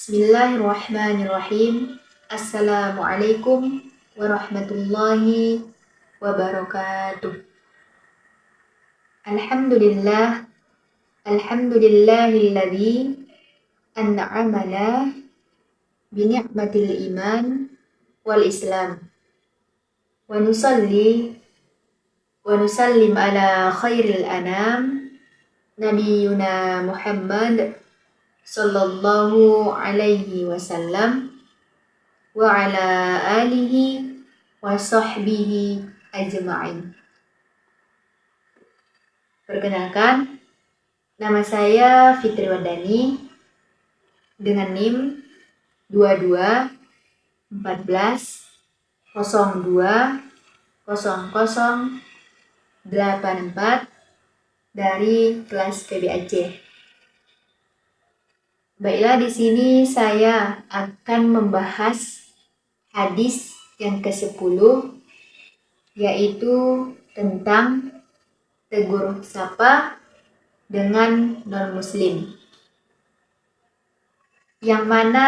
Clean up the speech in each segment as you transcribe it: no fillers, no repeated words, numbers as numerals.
Bismillahirrahmanirrahim. Assalamualaikum warahmatullahi wabarakatuh. Alhamdulillah, alhamdulillahilladzi an'amana bi ni'matil iman wal islam. Wa nusalli wa nusallim ala khairil anam nabiyuna Muhammad sallallahu alaihi wasallam wa ala alihi wa sahbihi ajma'in. Perkenalkan, nama saya Fitri Wardani dengan NIM 22 14 02 00 84 dari kelas PB Aceh. Baiklah, di sini saya akan membahas hadis yang ke-10, yaitu tentang tegur sapa dengan non-muslim. Yang mana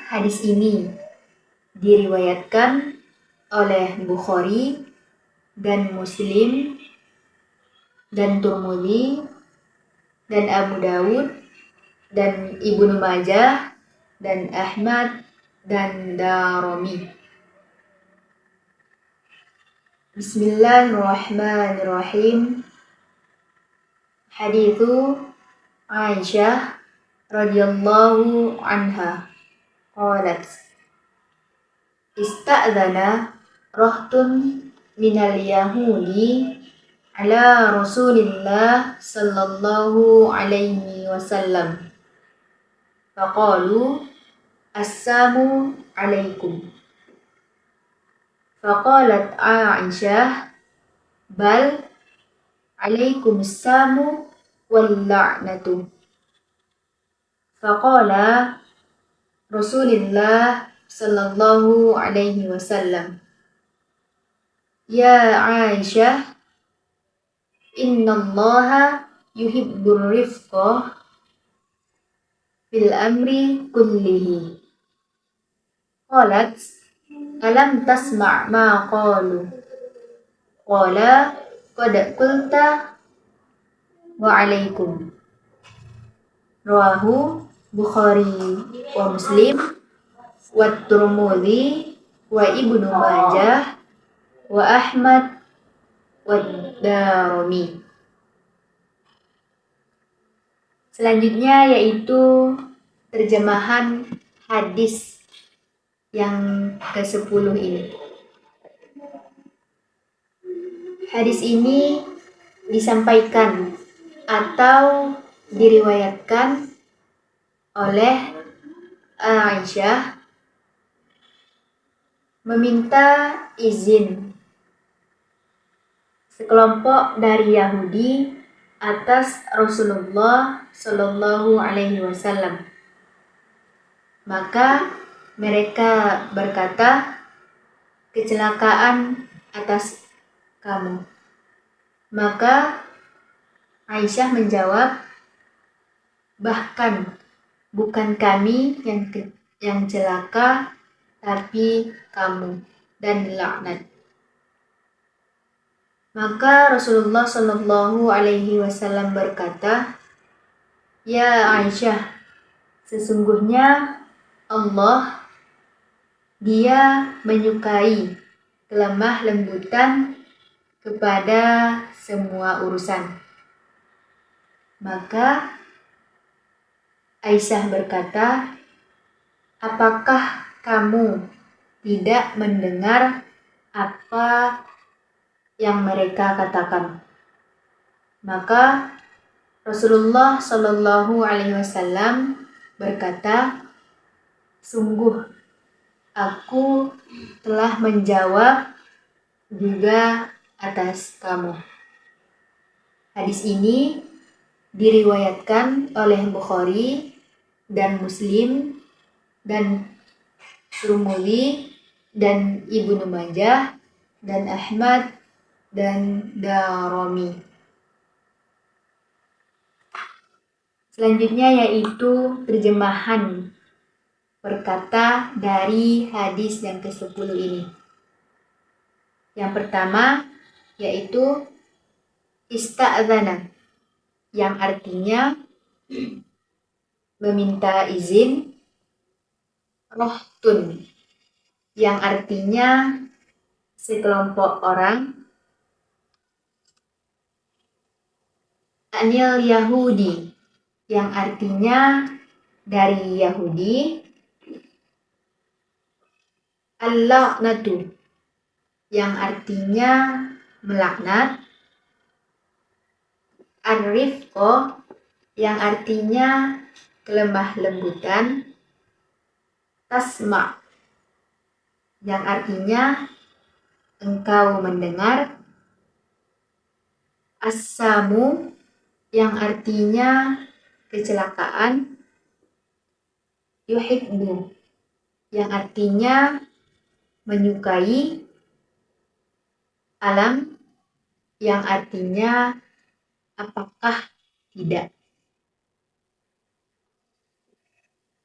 hadis ini diriwayatkan oleh Bukhari dan Muslim dan Tirmidzi dan Abu Dawud dan Ibnu Majah dan Ahmad dan Darimi. Bismillahirrahmanirrahim. Hadithu Aisyah radhiyallahu anha qalat ista'dzana rahtun minal yahudi ala Rasulillah sallallahu alaihi wasallam. Faqalu assalamu alaikum. Faqalat Aisyah bal alaikumussamu wal la'natu. Faqala Rasulullah sallallahu alaihi wasallam, ya Aisyah, innallaha yuhibbur rifqa fil amri kullihi. Qalat alam tasma' ma qalu. Qala qad qulta wa alaikum. Rawahu Bukhari wa Muslim wa Tirmidzi wa Ibnu Majah wa Ahmad wa Darimi. Selanjutnya yaitu terjemahan hadis yang ke-10 ini. Hadis ini disampaikan atau diriwayatkan oleh Aisyah meminta izin sekelompok dari Yahudi atas Rasulullah Shallallahu Alaihi Wasallam. Maka mereka berkata, kecelakaan atas kamu. Maka Aisyah menjawab, bahkan bukan kami yang celaka, tapi kamu, dan laknat. Maka Rasulullah Shallallahu Alaihi Wasallam berkata, ya Aisyah, sesungguhnya Allah, Dia menyukai kelemah lembutan kepada semua urusan. Maka Aisyah berkata, apakah kamu tidak mendengar apa yang mereka katakan? Maka Rasulullah Shallallahu Alaihi Wasallam berkata, sungguh aku telah menjawab juga atas kamu. Hadis ini diriwayatkan oleh Bukhari dan Muslim dan Tirmidzi dan Ibnu Majah dan Ahmad dan Darimi. Selanjutnya yaitu terjemahan berkata dari hadis yang ke-10 ini. Yang pertama yaitu ista'dzana, yang artinya meminta izin. Rohtun, yang artinya sekelompok orang. Anil Yahudi, yang artinya dari Yahudi. Al-la'natu, yang artinya melaknat. Ar-rifqo, yang artinya kelemah lembutan. Tasma', yang artinya engkau mendengar. As-samu, yang artinya kecelakaan. Yuhibbu, yang artinya menyukai. Alam, yang artinya apakah tidak.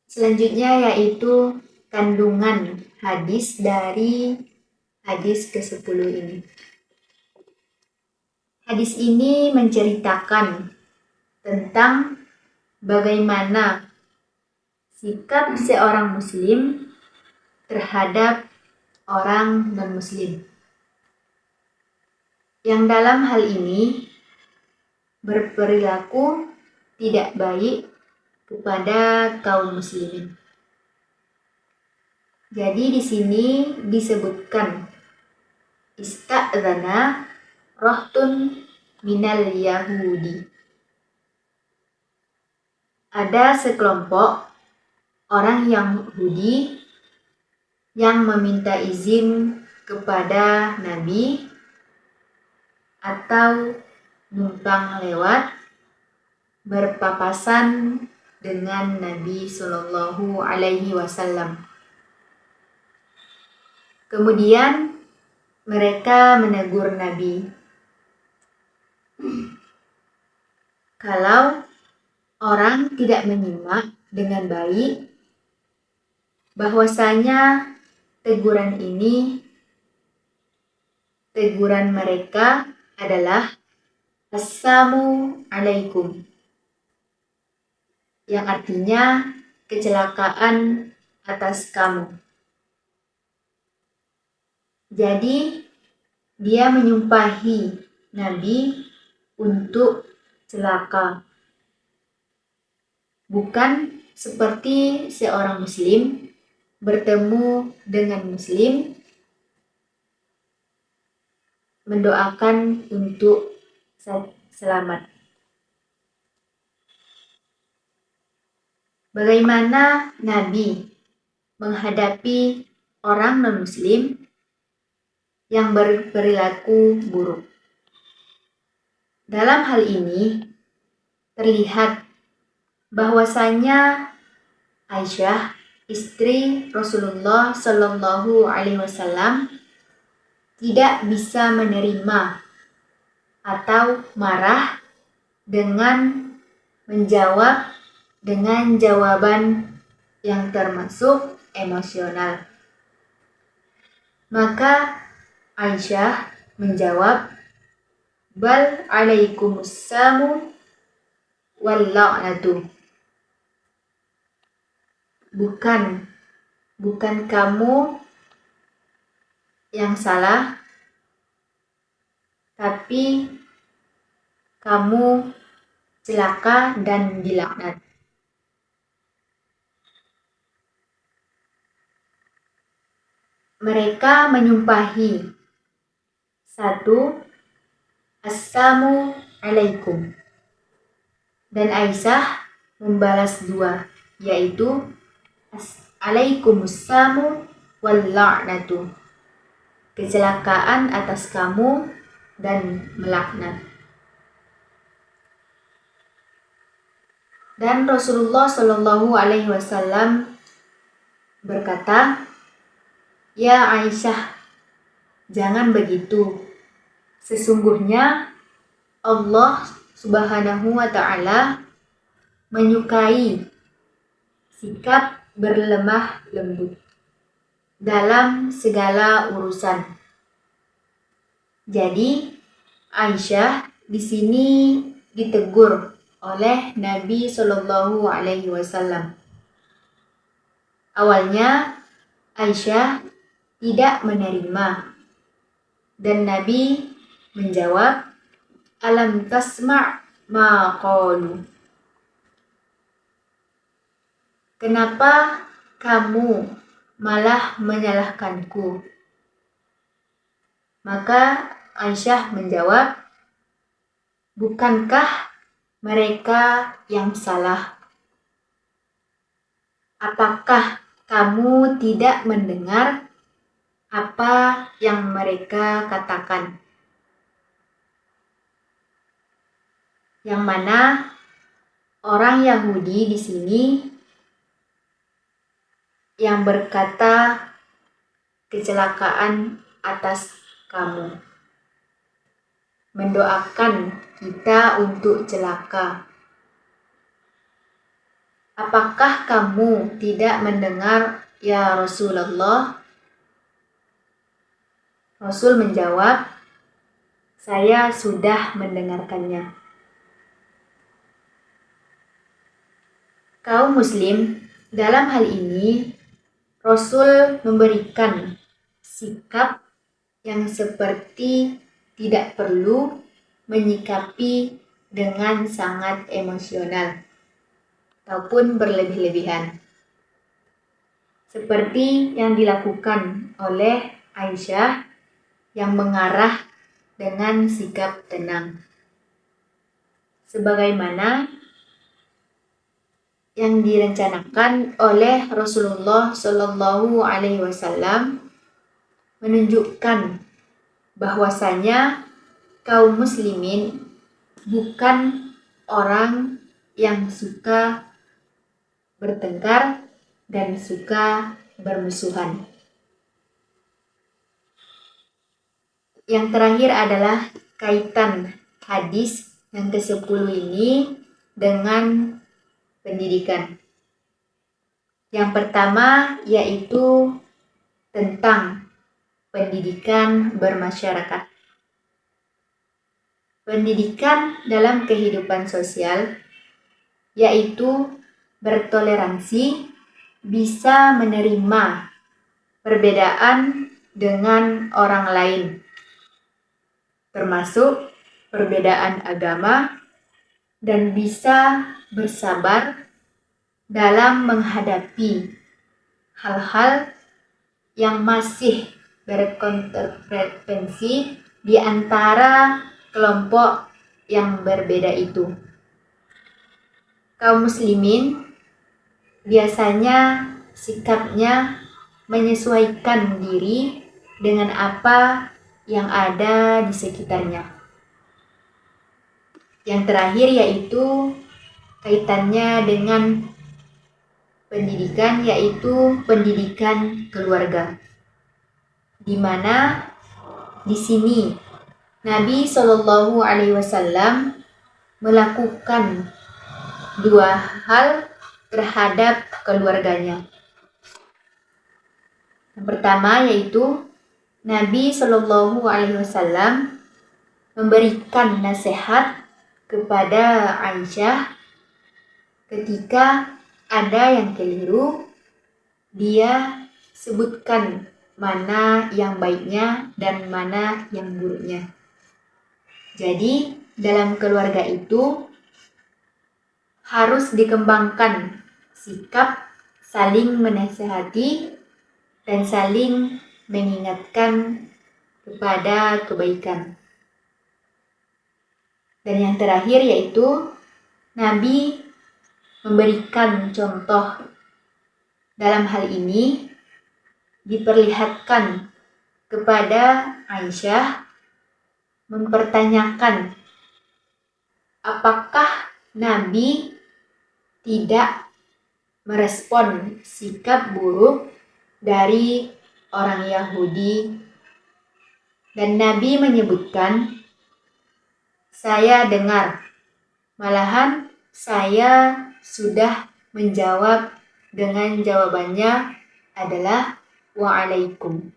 Selanjutnya yaitu kandungan hadis dari hadis ke-10 ini. Hadis ini menceritakan tentang bagaimana sikap seorang muslim terhadap orang non-muslim, yang dalam hal ini berperilaku tidak baik kepada kaum muslimin. Jadi di sini disebutkan ista'dzana rohtun minal Yahudi. Ada sekelompok orang Yahudi yang meminta izin kepada Nabi atau numpang lewat berpapasan dengan Nabi Shallallahu Alaihi Wasallam. Kemudian mereka menegur Nabi, kalau orang tidak menyimak dengan baik, bahwasanya teguran mereka adalah Assalamu alaikum, yang artinya kecelakaan atas kamu. Jadi dia menyumpahi Nabi untuk celaka. Bukan seperti seorang muslim bertemu dengan muslim mendoakan untuk selamat. Bagaimana Nabi menghadapi orang non-muslim yang berperilaku buruk? Dalam hal ini terlihat bahwasanya Aisyah, istri Rasulullah Shallallahu Alaihi Wasallam, tidak bisa menerima atau marah dengan menjawab dengan jawaban yang termasuk emosional. Maka Aisyah menjawab, bal alaikumussamu wal la'natu. Bukan kamu yang salah, tapi kamu celaka dan dilaknat. Mereka menyumpahi, 1, Assalamu alaikum, dan Aisyah membalas 2, yaitu Alaikumussamu wal la'natu, kecelakaan atas kamu dan melaknat. Dan Rasulullah Shallallahu Alaihi Wasallam berkata, ya Aisyah, jangan begitu. Sesungguhnya Allah Subhanahu wa Ta'ala menyukai sikap berlemah lembut dalam segala urusan. Jadi Aisyah di sini ditegur oleh Nabi Shallallahu Alaihi Wasallam. Awalnya Aisyah tidak menerima dan Nabi menjawab, "Alam tasma' ma qalu." Kenapa kamu malah menyalahkanku? Maka Aisyah menjawab, bukankah mereka yang salah? Apakah kamu tidak mendengar apa yang mereka katakan? Yang mana orang Yahudi di sini yang berkata kecelakaan atas kamu, mendoakan kita untuk celaka. Apakah kamu tidak mendengar, ya Rasulullah? Rasul menjawab, saya sudah mendengarkannya. Kaum muslim, dalam hal ini Rasul memberikan sikap yang seperti tidak perlu menyikapi dengan sangat emosional ataupun berlebih-lebihan. Seperti yang dilakukan oleh Aisyah yang mengarah dengan sikap tenang. Sebagaimana yang direncanakan oleh Rasulullah Shallallahu Alaihi Wasallam menunjukkan bahwasanya kaum muslimin bukan orang yang suka bertengkar dan suka bermusuhan. Yang terakhir adalah kaitan hadis yang ke-10 ini dengan pendidikan. Yang pertama yaitu tentang pendidikan bermasyarakat. Pendidikan dalam kehidupan sosial yaitu bertoleransi, bisa menerima perbedaan dengan orang lain, termasuk perbedaan agama, dan bisa bersabar dalam menghadapi hal-hal yang masih berkontervensi di antara kelompok yang berbeda itu. Kaum muslimin biasanya sikapnya menyesuaikan diri dengan apa yang ada di sekitarnya. Yang terakhir yaitu kaitannya dengan pendidikan, yaitu pendidikan keluarga, di mana di sini Nabi Shallallahu Alaihi Wasallam melakukan dua hal terhadap keluarganya. Yang pertama yaitu Nabi Shallallahu Alaihi Wasallam memberikan nasihat kepada Aisyah ketika ada yang keliru, dia sebutkan mana yang baiknya dan mana yang buruknya. Jadi dalam keluarga itu harus dikembangkan sikap saling menasihati dan saling mengingatkan kepada kebaikan. Dan yang terakhir yaitu Nabi memberikan contoh. Dalam hal ini diperlihatkan kepada Aisyah mempertanyakan apakah Nabi tidak merespon sikap buruk dari orang Yahudi, dan Nabi menyebutkan, saya dengar, malahan saya sudah menjawab dengan jawabannya adalah wa'alaikum.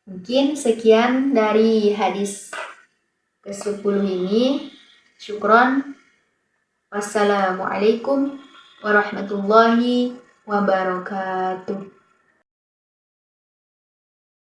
Mungkin sekian dari hadis ke-10 ini. Syukron. Wassalamualaikum warahmatullahi wabarakatuh.